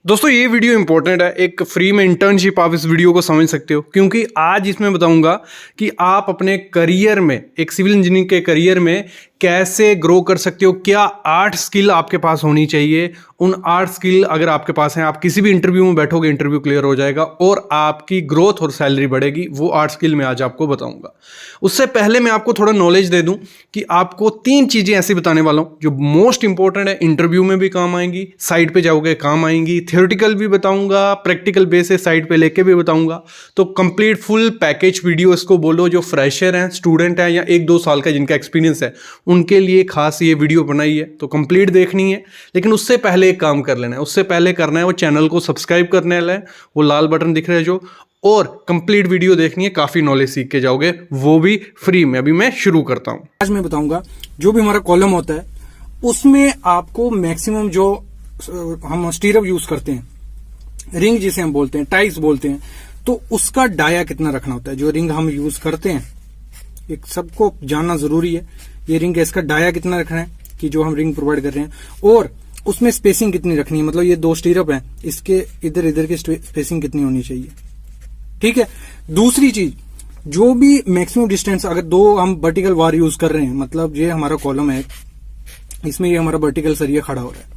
दोस्तों ये video important है। एक फ्री में इंटर्नशिप आप इस वीडियो को समझ सकते हो, क्योंकि आज इसमें बताऊंगा कि आप अपने करियर में, एक सिविल इंजीनियरिंग के करियर में कैसे ग्रो कर सकते हो। क्या 8 स्किल आपके पास होनी चाहिए। उन 8 स्किल अगर आपके पास हैं, आप किसी भी इंटरव्यू में बैठोगे, इंटरव्यू क्लियर हो जाएगा और आपकी ग्रोथ और सैलरी बढ़ेगी। वो 8 स्किल मैं आज आपको बताऊंगा। उससे पहले मैं आपको थोड़ा नॉलेज दे दूं कि आपको 3 चीजें ऐसी बताने वाला हूं जो मोस्ट इंपॉर्टेंट है, इंटरव्यू में भी काम आएंगी, साइट पे जाओगे काम आएंगी, थ्योरेटिकल भी बताऊंगा, प्रैक्टिकल बेसिस साइट पे लेके भी बताऊंगा। तो कंप्लीट फुल पैकेज वीडियो इसको बोलो। जो फ्रेशर हैं, स्टूडेंट हैं या 1-2 साल का जिनका एक्सपीरियंस है, उनके लिए खास ये वीडियो बनाई है, तो कंप्लीट देखनी है। लेकिन उससे पहले एक काम कर लेना है, उससे पहले करना है वो चैनल को सब्सक्राइब करने वाला है, वो लाल बटन दिख रहा है जो, और कंप्लीट वीडियो देखनी है, काफी नॉलेज सीख के जाओगे, वो भी फ्री में। अभी मैं शुरू करता हूं। आज मैं बताऊंगा जो भी हमारा कॉलम होता है उसमें आपको मैक्सिमम जो हम स्टीरअप यूज करते हैं, रिंग जिसे हम बोलते हैं, टाइस बोलते हैं, तो उसका डाया कितना रखना होता है। जो रिंग हम यूज करते हैं, एक सबको जानना जरूरी है, ये रिंग है, इसका डाया कितना रखना है कि जो हम रिंग प्रोवाइड कर रहे हैं, और उसमें स्पेसिंग कितनी रखनी है। मतलब ये 2 स्टीरअप है, इसके इधर इधर की स्पेसिंग कितनी होनी चाहिए। ठीक है। दूसरी चीज, जो भी मैक्सिमम डिस्टेंस, अगर 2 हम वर्टिकल वार यूज कर रहे हैं, मतलब ये हमारा कॉलम है, इसमें ये हमारा वर्टिकल सरिया खड़ा हो रहा है,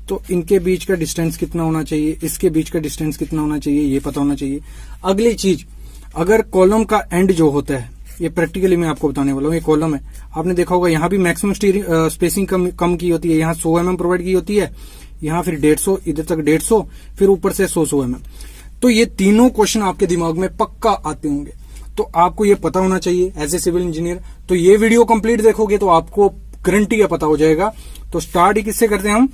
तो इनके बीच का डिस्टेंस कितना होना चाहिए, इसके बीच का डिस्टेंस कितना होना चाहिए, ये पता होना चाहिए। अगली चीज, अगर कॉलम का एंड जो होता है, ये प्रैक्टिकली मैं आपको बताने वाला हूँ, ये कॉलम है, आपने देखा होगा यहाँ भी मैक्सिमम स्पेसिंग कम की होती है। यहाँ 100 mm प्रोवाइड की होती है, यहाँ फिर 150, इधर तक 150, फिर ऊपर से 100 mm। तो ये तीनों क्वेश्चन आपके दिमाग में पक्का आते होंगे, तो आपको ये पता होना चाहिए एज ए सिविल इंजीनियर। तो ये वीडियो कंप्लीट देखोगे तो आपको गारंटी का पता हो जाएगा। तो स्टार्ट ही किससे करते हैं हम,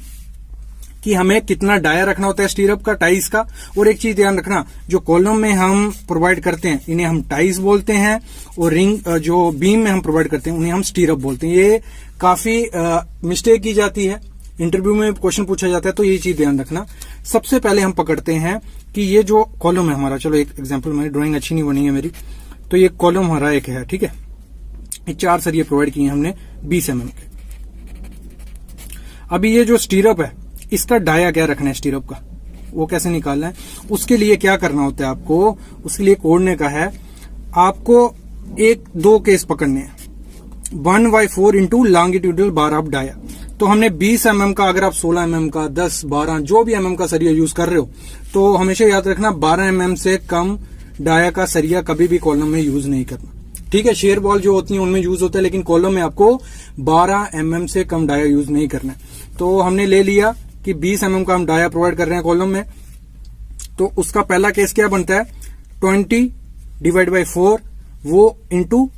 कि हमें कितना डाया रखना होता है स्टीरअप का, टाइस का। और एक चीज ध्यान रखना, जो कॉलम में हम प्रोवाइड करते हैं इन्हें हम टाइस बोलते हैं, और रिंग जो बीम में हम प्रोवाइड करते हैं उन्हें हम स्टीरअप बोलते हैं। ये काफी मिस्टेक की जाती है, इंटरव्यू में क्वेश्चन पूछा जाता है, तो ये चीज ध्यान रखना। सबसे पहले हम पकड़ते हैं कि ये जो कॉलम है हमारा, चलो एक एग्जांपल, मेरी ड्राइंग अच्छी नहीं बनी है मेरी, तो ये कॉलम हमारा एक है, ठीक है। ये 4 सरिये प्रोवाइड किए हमने 20 mm के। अभी ये जो स्टीरअप है, इसका डाया क्या रखना है स्टीरअप का, वो कैसे निकालना है, उसके लिए क्या करना होता है आपको, उसके लिए कोडने का है आपको 1-2 केस पकड़ने हैं। 1/4 into longitudinal bar of dia. तो हमने 20 mm का, अगर आप 16 mm का, 10, 12 जो भी mm का सरिया यूज कर रहे हो, तो हमेशा याद रखना 12 mm से कम डाया का सरिया कभी भी कॉलम में यूज नहीं करना। ठीक है। शेयर बॉल जो होती है उनमें यूज होता है, लेकिन कॉलम में आपको 12 mm से कम डाया यूज नहीं करना है। तो हमने ले लिया कि 20 mm का हम डाया प्रोवाइड कर रहे हैं कॉलम में, तो उसका पहला केस क्या बनता है, 20/4, वो इंटू,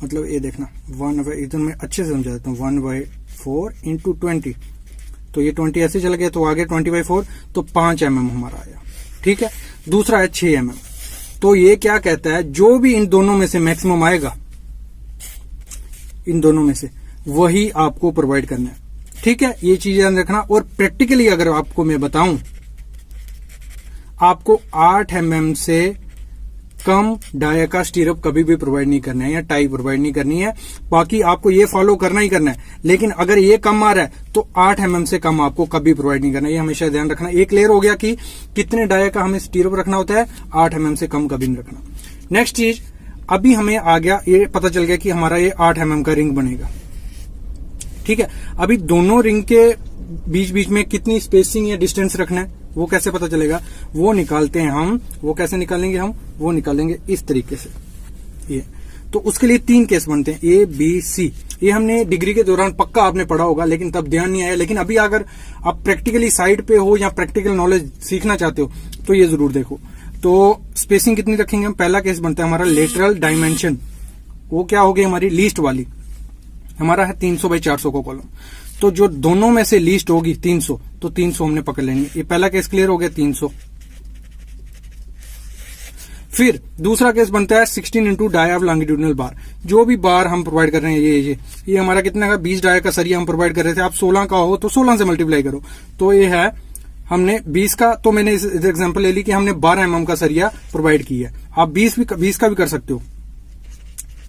मतलब ये देखना, इधर मैं अच्छे से समझा देता हूँ, 1/4 इंटू 20, तो ये 20 ऐसे चल गया, तो आगे 20/4, तो 5 mm हमारा आया। ठीक है। दूसरा है 6 mm। तो ये क्या कहता है, जो भी इन दोनों में से मैक्सिमम आएगा, इन दोनों में से वही आपको प्रोवाइड करना है। ठीक है। ये चीज ध्यान रखना। और प्रैक्टिकली अगर आपको मैं बताऊं, आपको 8 mm से कम डाया का स्टीरअप कभी भी प्रोवाइड नहीं करना है, या टाई प्रोवाइड नहीं करनी है। बाकी आपको ये फॉलो करना ही करना है, लेकिन अगर ये कम आ रहा है तो 8 mm से कम आपको कभी प्रोवाइड नहीं करना है। ये हमेशा ध्यान रखना। एक क्लियर हो गया कि कितने डाया का हमें स्टीरअप रखना होता है, 8 mm से कम कभी नहीं रखना। नेक्स्ट चीज, अभी हमें आ गया, ये पता चल गया कि हमारा ये 8 mm का रिंग बनेगा। ठीक है। अभी दोनों रिंग के बीच बीच में कितनी स्पेसिंग या डिस्टेंस रखना है, वो कैसे पता चलेगा, वो निकालते हैं हम। वो कैसे निकालेंगे हम, वो निकालेंगे इस तरीके से। ये तो उसके लिए 3 केस बनते हैं, A, B, C। ये हमने डिग्री के दौरान पक्का आपने पढ़ा होगा, लेकिन तब ध्यान नहीं आया। लेकिन अभी अगर आप प्रैक्टिकली साइड पे हो या प्रैक्टिकल नॉलेज सीखना चाहते हो, तो ये जरूर देखो। तो स्पेसिंग कितनी रखेंगे हम, पहला केस बनता है हमारा लेटरल डायमेंशन। वो क्या होगी, हमारी लीस्ट वाली, हमारा है 300/400 का कॉलम। तो जो दोनों में से लीस्ट होगी 300, तो 300 हमने पकड़ लेंगे। ये पहला केस क्लियर हो गया, 300। फिर दूसरा केस बनता है 16 इंटू डाया ऑफ लॉन्गिट्यूडनल बार। जो भी बार हम प्रोवाइड कर रहे हैं, ये हमारा कितना का, 20 डाया का सरिया हम प्रोवाइड कर रहे थे। आप 16 का हो तो 16 से मल्टीप्लाई करो, तो ये है हमने 20 का। तो मैंने इस एग्जांपल ले ली कि हमने 12 mm का सरिया प्रोवाइड किया है। आप 20 का भी कर सकते हो।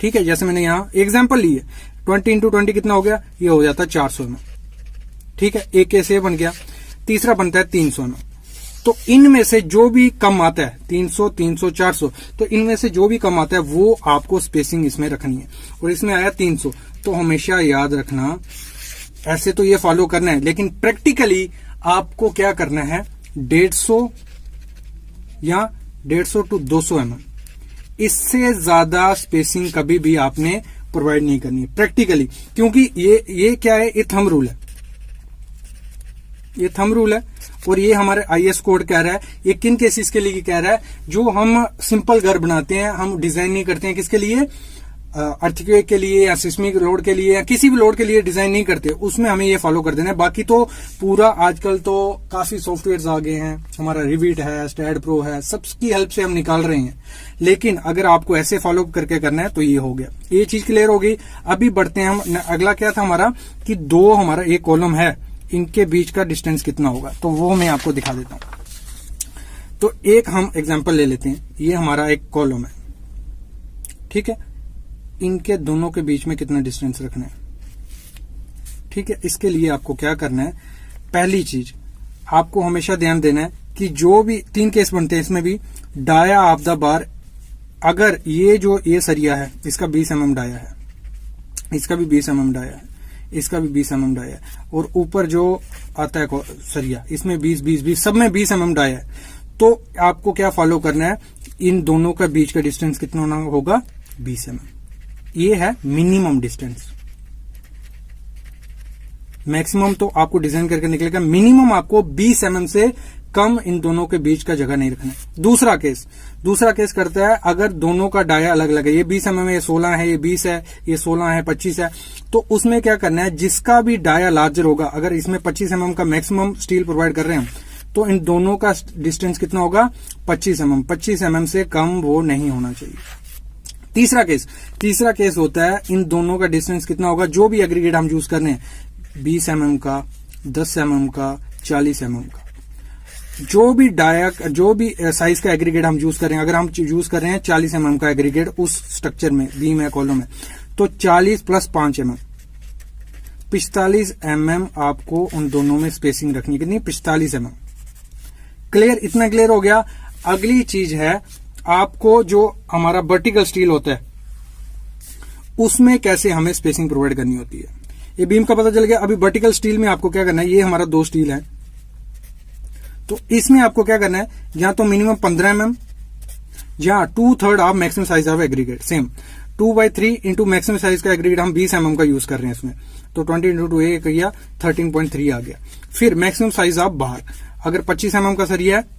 ठीक है। जैसे मैंने यहाँ एग्जाम्पल ली है, 20 इंटू 20 कितना हो गया, ये हो जाता है 400 mm। ठीक है। एक केस ये बन गया। तीसरा बनता है 300 mm। तो इनमें से जो भी कम आता है 300, 300, 400, तो इनमें से जो भी कम आता है वो आपको स्पेसिंग इसमें रखनी है। और इसमें आया 300, तो हमेशा याद रखना, ऐसे तो ये फॉलो करना है, लेकिन प्रैक्टिकली आपको क्या करना है, 150 या 150 to 200 mm, इससे ज्यादा स्पेसिंग कभी भी आपने प्रोवाइड नहीं करनी है प्रैक्टिकली, क्योंकि ये क्या है, ये थंब रूल है, ये थंब रूल है। और ये हमारे आईएस कोड कह रहा है, ये किन केसेस के लिए कह रहा है, जो हम सिंपल घर बनाते हैं, हम डिजाइन नहीं करते हैं, किसके लिए, अर्थक्वेक के लिए या सिस्मिक लोड के लिए या किसी भी लोड के लिए डिजाइन नहीं करते, उसमें हमें ये फॉलो कर देना है। बाकी तो पूरा आजकल तो काफी सॉफ्टवेयर आ गए हैं, हमारा रिविट है, स्टैड प्रो है, सबकी हेल्प से हम निकाल रहे हैं। लेकिन अगर आपको ऐसे फॉलो करके करना है तो ये हो गया, ये चीज क्लियर हो गई। अभी बढ़ते हैं हम, अगला क्या था हमारा कि दो हमारा एक कॉलम है, इनके बीच का डिस्टेंस कितना होगा, तो वो मैं आपको दिखा देता हूं। तो एक हम एग्जांपल ले लेते हैं, ये हमारा एक कॉलम है, ठीक है, इनके दोनों के बीच में कितना डिस्टेंस रखना है, ठीक है। इसके लिए आपको क्या करना है, पहली चीज आपको हमेशा ध्यान देना है कि जो भी 3 केस बनते हैं इसमें भी, डाया ऑफ द बार, अगर ये जो ये सरिया है इसका 20 mm डाया है, इसका भी 20 mm डाया है, इसका भी 20 mm डाया है, और ऊपर जो आता है सरिया इसमें 20 सब में 20 mm डाया है, तो आपको क्या फॉलो करना है, इन दोनों का बीच का डिस्टेंस कितना होगा, 20 mm। ये है मिनिमम डिस्टेंस, मैक्सिमम तो आपको डिजाइन करके निकलेगा, मिनिमम आपको 20 mm से कम इन दोनों के बीच का जगह नहीं रखना है। दूसरा केस करता है, अगर दोनों का डाया अलग अलग है, ये 20 mm है, ये 16 है, ये 20 है, ये 16 है, 25 है, तो उसमें क्या करना है, जिसका भी डाया लार्जर होगा, अगर इसमें 25 mm का मैक्सिमम स्टील प्रोवाइड कर रहे हैं तो इन दोनों का डिस्टेंस कितना होगा, 25 mm। 25 mm से कम वो नहीं होना चाहिए। तीसरा केस होता है, इन दोनों का डिस्टेंस कितना होगा, जो भी एग्रीगेट हम यूज कर रहे हैं, 20 mm का, 10 mm का, 40 mm का, जो भी साइज का एग्रीगेट हम यूज कर रहे हैं, अगर हम यूज कर रहे हैं 40 mm का एग्रीगेट उस स्ट्रक्चर में, बीम है, कॉलम है, तो 40 + 5 mm, 45 mm आपको उन दोनों में स्पेसिंग रखनी, कितनी, 45 mm। क्लियर, इतना क्लियर हो गया। अगली चीज है, आपको जो हमारा वर्टिकल स्टील होता है उसमें कैसे हमें स्पेसिंग प्रोवाइड करनी होती है, ये बीम का पता चल गया। अभी वर्टिकल स्टील में आपको क्या करना है, ये हमारा 2 स्टील है, तो इसमें आपको क्या करना है, जहां तो मिनिमम 15 mm, जहां 2/3 of maximum size of aggregate, same 2/3 into maximum size का एग्रीगेट हम 20 mm का यूज कर रहे हैं इसमें, तो 20 × 2 ये किया 13.3 आ गया। फिर मैक्सिमम साइज ऑफ बाहर, अगर 25 mm का सरिया है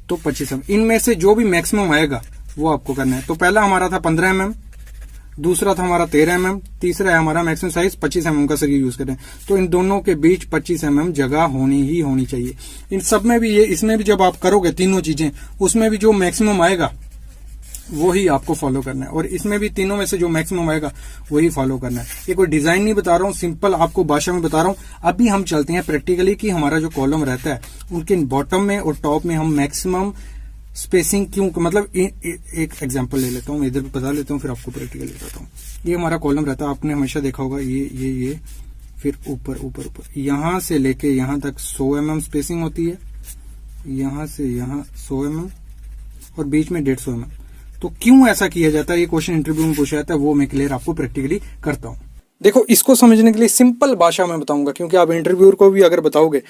तो 25 mm, इनमें से जो भी मैक्सिमम आएगा वो आपको करना है। तो पहला हमारा था 15 mm, दूसरा था हमारा 13 mm, तीसरा है हमारा मैक्सिमम साइज 25 mm का सरिया यूज कर रहे हैं, तो इन दोनों के बीच 25 mm जगह होनी चाहिए। इन सब में भी, ये इसमें भी जब आप करोगे तीनों चीजें, उसमें भी जो मैक्सिमम आएगा वही आपको फॉलो करना है, और इसमें भी तीनों में से जो मैक्सिमम आएगा वही फॉलो करना है। ये कोई डिजाइन नहीं बता रहा हूँ, सिंपल आपको भाषा में बता रहा हूँ। अभी हम चलते हैं प्रैक्टिकली कि हमारा जो कॉलम रहता है उनके बॉटम में और टॉप में हम मैक्सिमम स्पेसिंग क्यों, मतलब एक एग्जांपल ले लेता हूँ, इधर भी बता लेता हूँ, फिर आपको प्रैक्टिकली बताता हूँ। ये हमारा कॉलम रहता है, आपने हमेशा देखा होगा, ये फिर ऊपर यहां से लेके यहां तक 100 mm स्पेसिंग होती है, यहां से यहां 100 mm और बीच में 150 mm। तो क्यों ऐसा किया जाता है, ये क्वेश्चन इंटरव्यू में पूछा जाता है, वो मैं क्लियर आपको प्रैक्टिकली करता हूँ। देखो, इसको समझने के लिए सिंपल भाषा में बताऊंगा, क्योंकि आप इंटरव्यूअर को भी अगर बताओगे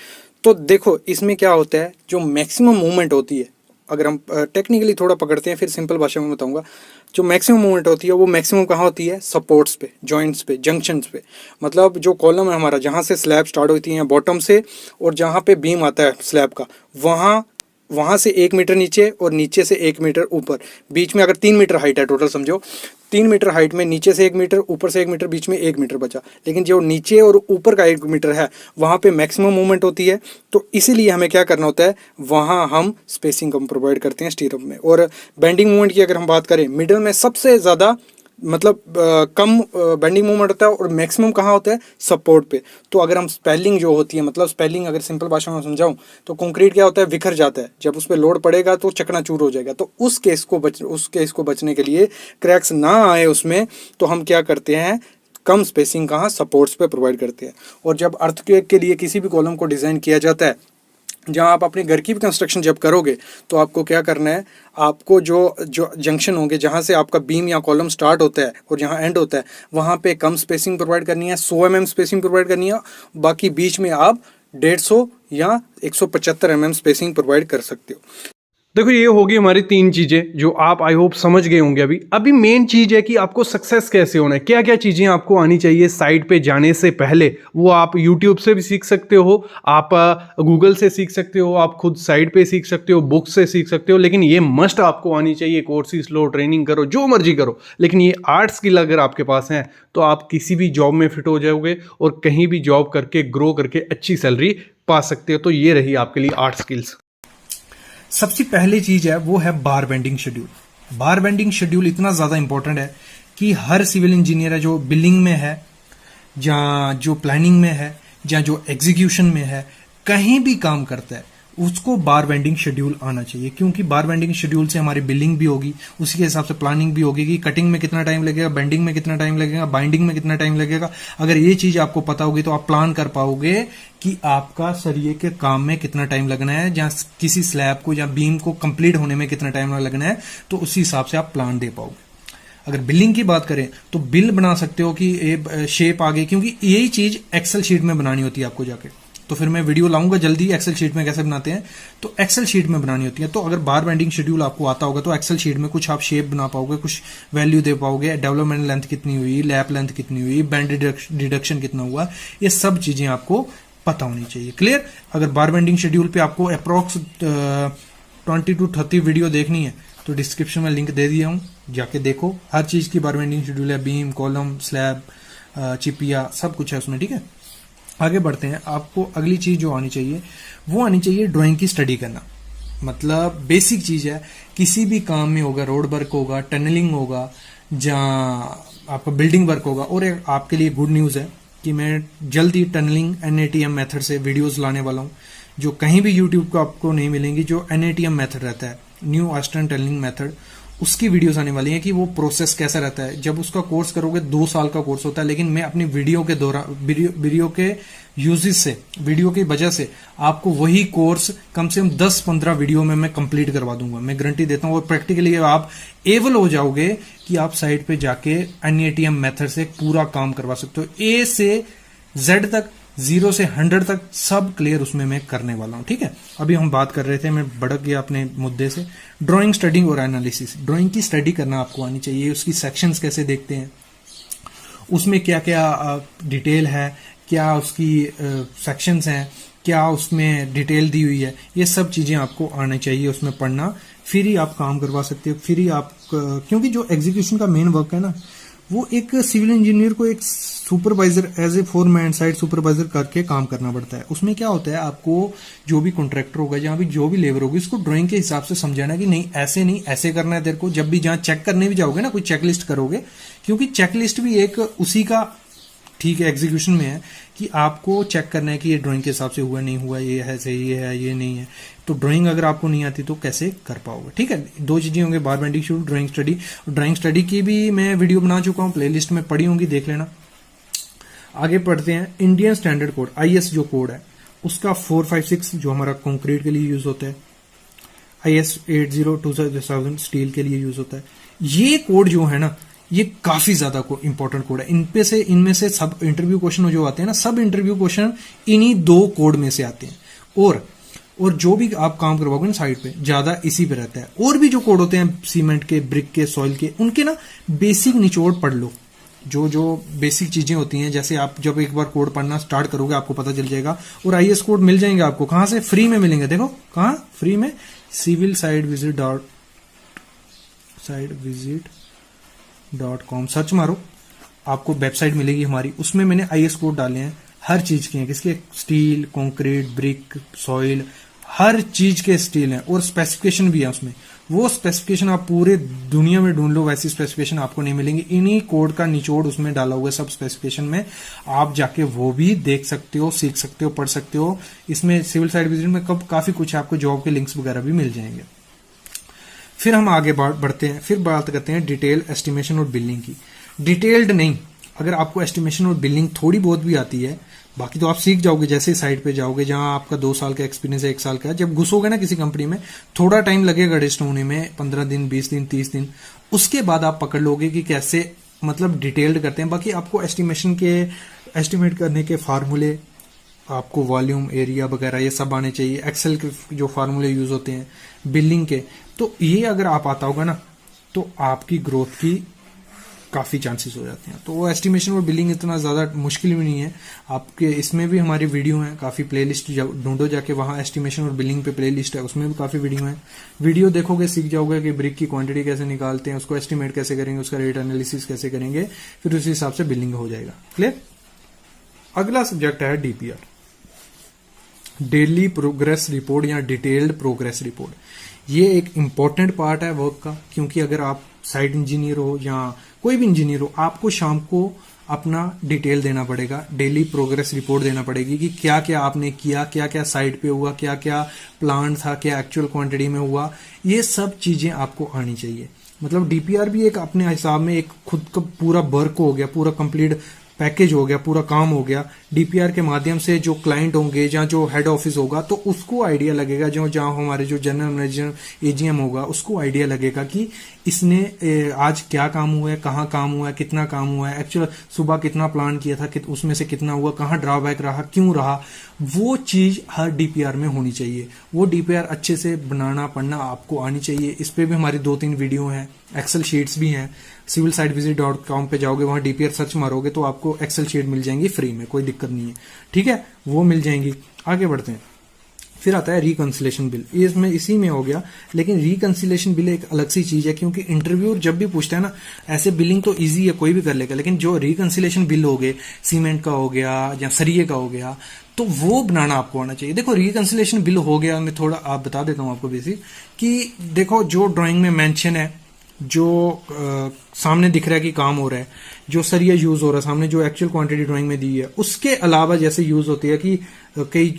तो देखो इसमें क्या होता है, जो मैक्सिमम मूवमेंट होती है, अगर हम टेक्निकली थोड़ा पकड़ते हैं फिर सिंपल भाषा में बताऊंगा, जो मैक्सिमम मूवमेंट होती है वो मैक्सिमम कहाँ होती है, सपोर्ट्स पे, जॉइंट्स पे, जंक्शंस पे। मतलब जो कॉलम है हमारा, जहाँ से स्लैब स्टार्ट होती है बॉटम से, और जहाँ पे बीम आता है स्लैब का, वहाँ से 1 मीटर नीचे और नीचे से 1 मीटर ऊपर, बीच में अगर 3 मीटर हाइट है टोटल, समझो 3 मीटर हाइट में नीचे से 1 मीटर, ऊपर से 1 मीटर, बीच में 1 मीटर बचा, लेकिन जो नीचे और ऊपर का 1 मीटर है वहाँ पे मैक्सिमम मूवमेंट होती है। तो इसीलिए हमें क्या करना होता है, वहाँ हम स्पेसिंग कम प्रोवाइड करते हैं स्टीरअप में। और बेंडिंग मूवमेंट की अगर हम बात करें, मिडल में सबसे ज़्यादा मतलब कम बेंडिंग मूवमेंट होता है, और मैक्सिमम कहाँ होता है, सपोर्ट पे। तो अगर हम स्पेलिंग जो होती है, मतलब स्पेलिंग अगर सिंपल भाषा में समझाऊं तो कंक्रीट क्या होता है, बिखर जाता है, जब उस पर लोड पड़ेगा तो चकनाचूर हो जाएगा। तो उस केस को बचने के लिए, क्रैक्स ना आए उसमें, तो हम क्या करते हैं, कम स्पेसिंग कहाँ, सपोर्ट्स पे प्रोवाइड करते हैं। और जब अर्थक्वेक के लिए किसी भी कॉलम को डिज़ाइन किया जाता है जहां आप अपने घर की भी कंस्ट्रक्शन जब करोगे तो आपको क्या करना है, आपको जो जंक्शन होंगे जहां से आपका बीम या कॉलम स्टार्ट होता है और जहां एंड होता है वहां पे कम स्पेसिंग प्रोवाइड करनी है, 100 mm स्पेसिंग प्रोवाइड करनी है। बाकी बीच में आप 150 या 175 mm स्पेसिंग प्रोवाइड कर सकते हो। देखो ये होगी हमारी 3 चीजें जो आप आई होप समझ गए होंगे। अभी मेन चीज है कि आपको सक्सेस कैसे होना है, क्या क्या चीजें आपको आनी चाहिए साइट पे जाने से पहले। वो आप यूट्यूब से भी सीख सकते हो, आप गूगल से सीख सकते हो, आप खुद साइट पे सीख सकते हो, बुक से सीख सकते हो, लेकिन ये मस्ट आपको आनी चाहिए। कोर्सेज लो, ट्रेनिंग करो, जो मर्जी करो, लेकिन ये 8 स्किल अगर आपके पास हैं तो आप किसी भी जॉब में फिट हो जाओगे और कहीं भी जॉब करके ग्रो करके अच्छी सैलरी पा सकते हो। तो ये रही आपके लिए 8 स्किल्स। सबसे पहली चीज है वो है बार बेंडिंग शेड्यूल। बार बेंडिंग शेड्यूल इतना ज्यादा इंपॉर्टेंट है कि हर सिविल इंजीनियर है जो बिल्डिंग में है, या जो प्लानिंग में है, या जो एग्जीक्यूशन में है, कहीं भी काम करता है, उसको बार बेंडिंग शेड्यूल आना चाहिए। क्योंकि बार बेंडिंग शेड्यूल से हमारी बिल्डिंग भी होगी, उसी के हिसाब से प्लानिंग भी होगी कि कटिंग में कितना टाइम लगेगा, बेंडिंग में कितना टाइम लगेगा, बाइंडिंग में कितना टाइम लगेगा। अगर ये चीज आपको पता होगी तो आप प्लान कर पाओगे कि आपका सरिये के काम में कितना टाइम लगना है, या किसी स्लैब को या बीम को कंप्लीट होने में कितना टाइम लगना है, तो उसी हिसाब से आप प्लान दे पाओगे। अगर बिलिंग की बात करें तो बिल बना सकते हो कि शेप आ गई, क्योंकि यही चीज एक्सेल शीट में बनानी होती है आपको जाके। तो फिर मैं वीडियो लाऊंगा जल्दी एक्सेल शीट में कैसे बनाते हैं, तो एक्सेल शीट में बनानी होती है। तो अगर बार बेंडिंग शेड्यूल आपको आता होगा तो एक्सेल शीट में कुछ आप शेप बना पाओगे, कुछ वैल्यू दे पाओगे, डेवलपमेंट लेंथ कितनी हुई, लैप लेंथ कितनी हुई, बैंड डिडक्शन कितना हुआ, ये सब चीजें आपको पता होनी चाहिए। क्लियर? अगर बार बेंडिंग शेड्यूल पे आपको अप्रोक्स 20 to 30 वीडियो देखनी है तो डिस्क्रिप्शन में लिंक दे दिया हूं, जाके देखो। हर चीज की बार बेंडिंग शेड्यूल है, बीम, कॉलम, स्लैब, चिपिया, सब कुछ है उसमें। ठीक है, आगे बढ़ते हैं। आपको अगली चीज जो आनी चाहिए वो आनी चाहिए ड्राइंग की स्टडी करना। मतलब बेसिक चीज है, किसी भी काम में होगा, रोड वर्क होगा, टनलिंग होगा, जहाँ आपका बिल्डिंग वर्क होगा। और एक आपके लिए गुड न्यूज है कि मैं जल्द ही टनलिंग NATM मेथड से वीडियोस लाने वाला हूं, जो कहीं भी यूट्यूब को आपको नहीं मिलेंगी। जो NATM मेथड रहता है, न्यू ऑस्टन टनलिंग मेथड, उसकी वीडियोस आने वाली हैं कि वो प्रोसेस कैसा रहता है। जब उसका कोर्स करोगे 2 साल का कोर्स होता है, लेकिन मैं अपनी वीडियो के दौरान वीडियो के यूजेस से, वीडियो की वजह से आपको वही कोर्स कम से कम 10-15 वीडियो में मैं कंप्लीट करवा दूंगा, मैं गारंटी देता हूं। और प्रैक्टिकली आप एबल हो जाओगे कि आप साइट पे जाके NATM मेथड से पूरा काम करवा सकते हो। A से Z तक, 0 से 100 तक सब क्लियर उसमें मैं करने वाला हूं। ठीक है, अभी हम बात कर रहे थे, मैं भड़क गया अपने मुद्दे से। ड्राइंग, स्टडी और एनालिसिस। ड्राइंग की स्टडी करना आपको आनी चाहिए, उसकी सेक्शंस कैसे देखते हैं, उसमें क्या क्या डिटेल है, क्या उसकी सेक्शंस हैं, क्या उसमें डिटेल दी हुई है, ये सब चीजें आपको आनी चाहिए उसमें पढ़ना। फिर ही आप काम करवा सकते हो, फिर ही आप, क्योंकि जो एग्जीक्यूशन का मेन वर्क है ना, वो एक सिविल इंजीनियर को एक supervisor, as a foreman side supervisor करके काम करना पड़ता है। उसमें क्या होता है, आपको जो भी कॉन्ट्रैक्टर होगा, जहां भी जो भी लेबर होगी, उसको ड्राइंग के हिसाब से समझाना कि नहीं ऐसे नहीं, ऐसे करना है तेरे को। जब भी जहां चेक करने भी जाओगे ना, कोई चेकलिस्ट करोगे, क्योंकि चेकलिस्ट भी एक उसी का ठीक है एग्जीक्यूशन में है कि आपको चेक करना है कि ये ड्राइंग के हिसाब से हुआ नहीं हुआ, ये है सही है, ये नहीं है। तो ड्राइंग अगर आपको नहीं आती तो कैसे कर पाओगे। ठीक है, 2 चीजें होंगे, बार bending schedule, drawing study. Drawing study की भी मैं वीडियो बना चुका हूं, प्लेलिस्ट में पड़ी होंगी, देख लेना। आगे पढ़ते हैं। इंडियन स्टैंडर्ड कोड, IS जो कोड है उसका 456 जो हमारा कंक्रीट के लिए यूज होता है, IS 80-2000 स्टील के लिए यूज होता है। ये कोड जो है ना, ये काफी ज्यादा इंपॉर्टेंट कोड है। इनमें से सब इंटरव्यू क्वेश्चन जो आते हैं ना, सब इंटरव्यू क्वेश्चन इन्हीं 2 कोड में से आते हैं। और जो भी आप काम करवाओगे ना साइट पे, ज्यादा इसी पे रहता है। और भी जो कोड होते हैं सीमेंट के, ब्रिक के, सॉइल के, उनके ना बेसिक निचोड़ पढ़ लो। जो बेसिक चीजें होती हैं, जैसे आप जब एक बार कोड पढ़ना स्टार्ट करोगे आपको पता चल जाएगा। और IS कोड मिल जाएंगे आपको, कहां से? फ्री में मिलेंगे। देखो कहां फ्री में, civilsitevisit.com सर्च मारो, आपको वेबसाइट मिलेगी हमारी। उसमें मैंने IS कोड डाले हैं, हर चीज के हैं। किसके? स्टील, कंक्रीट, ब्रिक, सॉइल, हर चीज के स्टील है। और स्पेसिफिकेशन भी है उसमें। वो स्पेसिफिकेशन आप पूरे दुनिया में ढूंढ लो, वैसी स्पेसिफिकेशन आपको नहीं मिलेंगी। इन्हीं कोड का निचोड़ उसमें डाला हुआ है सब स्पेसिफिकेशन में। आप जाके वो भी देख सकते हो, सीख सकते हो, पढ़ सकते हो। इसमें सिविल साइट विजिट में काफी कुछ है, आपको जॉब के लिंक्स वगैरह भी मिल जाएंगे। फिर हम आगे बढ़ते हैं, फिर बात करते हैं डिटेल एस्टिमेशन और बिलिंग की। डिटेल्ड नहीं, अगर आपको एस्टिमेशन और बिलिंग थोड़ी बहुत भी आती है बाकी तो आप सीख जाओगे जैसे ही साइट पे जाओगे, जहां आपका 2 साल का एक्सपीरियंस है, 1 साल का। जब घुसोगे ना किसी कंपनी में, थोड़ा टाइम लगेगा एडजस्ट होने में, 15 दिन, 20 दिन, 30 दिन। उसके बाद आप पकड़ लोगे कि कैसे मतलब डिटेल्ड करते हैं। बाकी आपको एस्टिमेट करने के फार्मूले, आपको वॉल्यूम, एरिया वगैरह ये सब आने चाहिए। एक्सेल के जो फार्मूले यूज होते हैं, बिलिंग के, तो ये अगर आप आता होगा ना, तो आपकी ग्रोथ की काफी चांसेस हो जाते हैं। तो वो एस्टिमेशन और बिलिंग इतना ज्यादा मुश्किल भी नहीं है। आपके इसमें भी हमारी वीडियो है, काफी प्लेलिस्ट ढूंढो जाके, वहां एस्टिमेशन और बिलिंग पे प्लेलिस्ट है, उसमें भी काफी वीडियो है। वीडियो देखोगे सीख जाओगे कि ब्रिक की क्वांटिटी कैसे निकालते हैं, उसको एस्टिमेट कैसे करेंगे, उसका रेट एनालिसिस कैसे करेंगे, फिर उस हिसाब से बिलिंग हो जाएगा। क्लियर। अगला सब्जेक्ट है डीपीआर, डेली प्रोग्रेस रिपोर्ट या डिटेल्ड प्रोग्रेस रिपोर्ट। ये एक इंपॉर्टेंट पार्ट है वर्क का, क्योंकि अगर आप साइट इंजीनियर हो या कोई भी इंजीनियर हो, आपको शाम को अपना डिटेल देना पड़ेगा, डेली प्रोग्रेस रिपोर्ट देना पड़ेगी कि क्या क्या आपने किया, क्या क्या साइट पे हुआ, क्या क्या प्लान था, क्या एक्चुअल क्वांटिटी में हुआ। ये सब चीजें आपको आनी चाहिए। मतलब डीपीआर भी एक अपने हिसाब में एक खुद का पूरा वर्क हो गया, पूरा कंप्लीट पैकेज हो गया, पूरा काम हो गया। डीपीआर के माध्यम से जो क्लाइंट होंगे या जो हेड ऑफिस होगा, तो उसको आइडिया लगेगा, जो जहां हमारे जो जनरल मैनेजर एजीएम होगा, उसको आइडिया लगेगा कि इसने आज क्या काम हुआ है, कहाँ काम हुआ है, कितना काम हुआ है, एक्चुअल सुबह कितना प्लान किया था, उसमें से कितना हुआ, कहाँ ड्रॉबैक रहा, क्यों रहा। वो चीज हर डीपीआर में होनी चाहिए। वो डीपीआर अच्छे से बनाना पढ़ना आपको आनी चाहिए। इस पे भी हमारी 2-3 वीडियो हैं, एक्सेल शीट्स भी हैं। civilsitevisit.com पे जाओगे, वहां डीपीआर सर्च मारोगे तो आपको एक्सेल शीट मिल जाएंगी फ्री में, कोई दिक्कत नहीं है। ठीक है, वो मिल जाएंगी। आगे बढ़ते हैं। फिर आता है रिकंसिलेशन बिल, ये इसमें इसी में हो गया, लेकिन रिकंसिलेशन बिल एक अलग सी चीज है, क्योंकि इंटरव्यूअर जब भी पूछता है ना, ऐसे बिलिंग तो इजी है, कोई भी कर लेगा, लेकिन जो रिकंसिलेशन बिल हो गए, सीमेंट का हो गया या सरिये का हो गया, तो वो बनाना आपको आना चाहिए। देखो रिकंसिलेशन बिल हो गया, मैं थोड़ा आप बता देता हूं आपको बेसिक, कि देखो जो ड्राइंग में मेंशन है, जो सामने दिख रहा है कि काम हो रहा है, जो सरिया यूज हो रहा है सामने, जो एक्चुअल क्वांटिटी ड्राइंग में दी है, उसके अलावा जैसे यूज होती है कि कई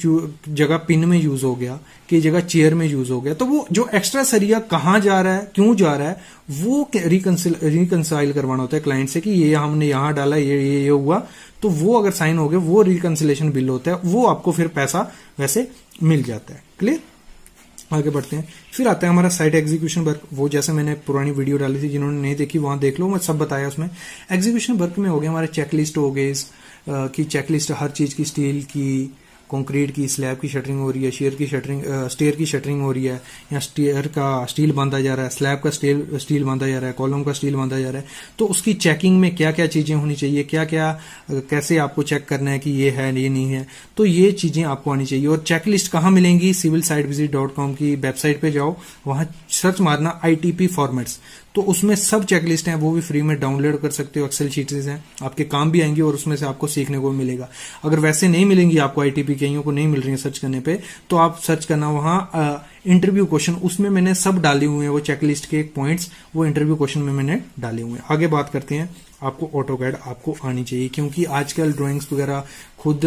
जगह पिन में यूज हो गया, कई जगह चेयर में यूज हो गया, तो वो जो एक्स्ट्रा सरिया कहाँ जा रहा है, क्यों जा रहा है, वो रिकंसाइल करवाना होता है क्लाइंट से कि ये हमने यहां डाला, ये हुआ, तो वो अगर साइन हो गया, वो रिकंसिलेशन बिल होता है, वो आपको फिर पैसा वैसे मिल जाता है। क्लियर। आगे बढ़ते हैं। फिर आता है हमारा साइट एग्जीक्यूशन वर्क, वो जैसे मैंने पुरानी वीडियो डाली थी, जिन्होंने नहीं देखी वहां देख लो, मैं सब बताया उसमें। एग्जीक्यूशन वर्क में हो गया हमारे चेकलिस्ट हो गए, कि चेकलिस्ट हर चीज की, स्टील की, कंक्रीट की, स्लैब की शटरिंग हो रही है, स्टेयर की शटरिंग हो रही है, या स्टेयर का स्टील बांधा जा रहा है, स्लैब का स्टील बांधा जा रहा है, कॉलम का स्टील बांधा जा रहा है, तो उसकी चेकिंग में क्या क्या चीजें होनी चाहिए, क्या क्या कैसे आपको चेक करना है कि ये है ये नहीं है, तो ये चीजें आपको आनी चाहिए। और चेकलिस्ट कहाँ मिलेंगी, civilsitevisit.com की वेबसाइट पे जाओ, वहां सर्च मारना ITP फॉर्मेट्स, तो उसमें सब चेकलिस्ट हैं, वो भी फ्री में डाउनलोड कर सकते हो। एक्सेल शीट्स हैं, आपके काम भी आएंगे और उसमें से आपको सीखने को मिलेगा। अगर वैसे नहीं मिलेंगी आपको, ITP कईयों को नहीं मिल रही है सर्च करने पे, तो आप सर्च करना वहां इंटरव्यू क्वेश्चन, उसमें मैंने सब डाले हुए हैं, वो चेकलिस्ट के पॉइंट्स वो इंटरव्यू क्वेश्चन में मैंने डाले हुए हैं। आगे बात करते हैं। आपको ऑटोकैड आपको आनी चाहिए, क्योंकि आजकल ड्राइंग्स वगैरह खुद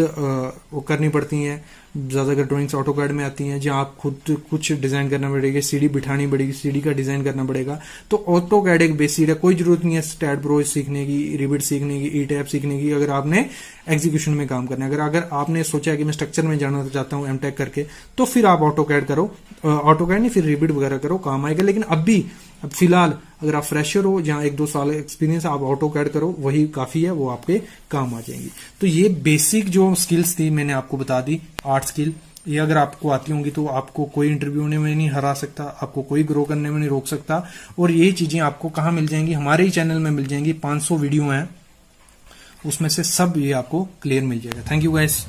वो करनी पड़ती हैं। ज्यादातर ड्राइंग्स ऑटोकैड में आती हैं, जहां आप खुद कुछ डिजाइन करना पड़ेगा, सीढ़ी बिठानी पड़ेगी, सीढ़ी का डिजाइन करना पड़ेगा। तो ऑटोकैड एक बेसिक है, कोई जरूरत नहीं है स्टैट प्रो सीखने की, रिविट सीखने की, ई टैप सीखने की, अगर आपने एग्जीक्यूशन में काम करना है। अगर आपने सोचा है कि मैं स्ट्रक्चर में जाना चाहता हूं एमटेक करके, तो फिर आप ऑटोकैड करो, ऑटोकैड नहीं फिर रिविट वगैरह करो, काम आएगा। लेकिन अब फिलहाल अगर आप फ्रेशर हो, जहां 1-2 साल एक्सपीरियंस, आप ऑटोकैड करो, वही काफी है, वो आपके काम आ जाएंगी। तो ये बेसिक जो स्किल्स थी मैंने आपको बता दी, 8 स्किल, ये अगर आपको आती होंगी तो आपको कोई इंटरव्यू होने में नहीं हरा सकता, आपको कोई ग्रो करने में नहीं रोक सकता। और ये चीजें आपको कहाँ मिल जाएंगी, हमारे ही चैनल में मिल जाएंगी। 500 वीडियो हैं, उसमें से सब ये आपको क्लियर मिल जाएगा। Thank you guys.